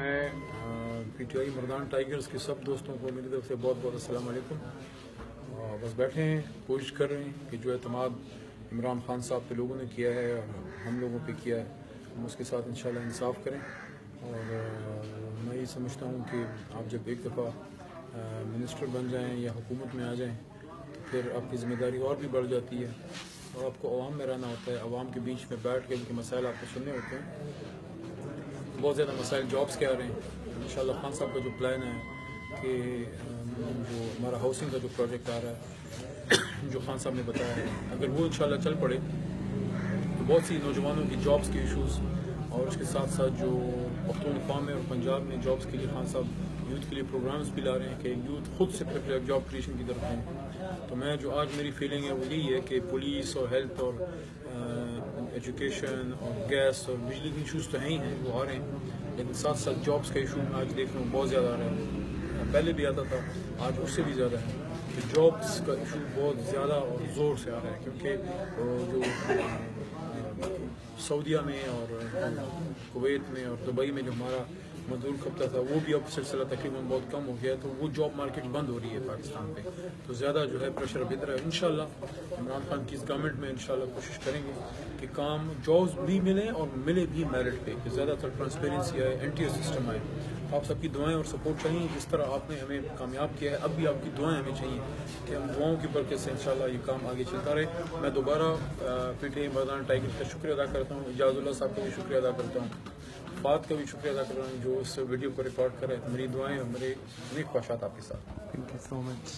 میں P T I Mardan tigers کے سب دوستوں کو میری طرف سے بہت بہت السلام علیکم. بس بیٹھے ہیں, کوشش کر رہے ہیں کہ جو اعتماد عمران خان صاحب پہ لوگوں نے کیا ہے اور ہم لوگوں پہ کیا ہے ہم اس کے ساتھ انشاءاللہ انصاف کریں. اور میں یہ سمجھتا ہوں کہ آپ جب ایک دفعہ منسٹر بن جائیں یا حکومت میں آ جائیں تو پھر آپ کی ذمہ داری اور بھی بڑھ جاتی ہے اور آپ کو عوام میں رہنا ہوتا ہے, عوام کے بیچ میں بیٹھ کے ان کے مسائل آپ کو سننے ہوتے ہیں. بہت زیادہ مسائل جابس کے آ رہے ہیں. انشاءاللہ خان صاحب کا جو پلان ہے کہ جو ہمارا ہاؤسنگ کا جو پروجیکٹ آ رہا ہے جو خان صاحب نے بتایا ہے, اگر وہ انشاءاللہ چل پڑے تو بہت سی نوجوانوں کی جابس کے ایشوز اور اس کے ساتھ ساتھ جو پختونخوا میں اور پنجاب میں جابس کے لیے خان صاحب یوتھ کے لیے پروگرامز بھی لا رہے ہیں کہ یوتھ خود سے جاب کریشن کی طرف ہیں. تو میں جو آج میری فیلنگ ہے وہ یہی ہے کہ پولیس اور ہیلتھ اور ایجوکیشن اور گیس اور بجلی کے ایشوز تو ہیں وہ آ رہے ہیں, لیکن ساتھ ساتھ جابس کا ایشو میں آج دیکھ رہا ہوں بہت زیادہ آ رہا ہے. پہلے بھی آتا تھا, آج اس سے بھی زیادہ ہے کہ جابس کا ایشو بہت زیادہ اور زور سے آ رہا ہے, کیونکہ جو سعودیہ میں اور کویت میں اور دبئی میں جو ہمارا مزدور کھپتا تھا وہ بھی اب سلسلہ تقریباً بہت کم ہو گیا, تو وہ جاب مارکیٹ بند ہو رہی ہے پاکستان پہ. تو زیادہ جو ہے پریشر اب ادھر ہے. انشاءاللہ عمران خان کی اس گورنمنٹ میں انشاءاللہ کوشش کریں گے کہ کام جابس بھی ملیں اور ملے بھی میرٹ پہ, کہ زیادہ تر ٹرانسپیرنسی آئے, NTA سسٹم آئے. آپ سب کی دعائیں اور سپورٹ چاہیے. جس طرح آپ نے ہمیں کامیاب کیا ہے اب بھی آپ کی دعائیں ہمیں چاہیے کہ ہم دعاؤں کی برکت سے انشاءاللہ یہ کام آگے چلتا رہے. میں دوبارہ P T I Mardan tigers کا شکریہ ادا کرتا ہوں, اجاز اللہ صاحب کا بھی شکریہ ادا کرتا ہوں, فات کا بھی شکریہ ادا کر رہا ہوں جو اس ویڈیو کو ریکارڈ کر رہے ہیں. میری دعائیں اور میرے نیک خواہشات آپ کے ساتھ. Thank you so much.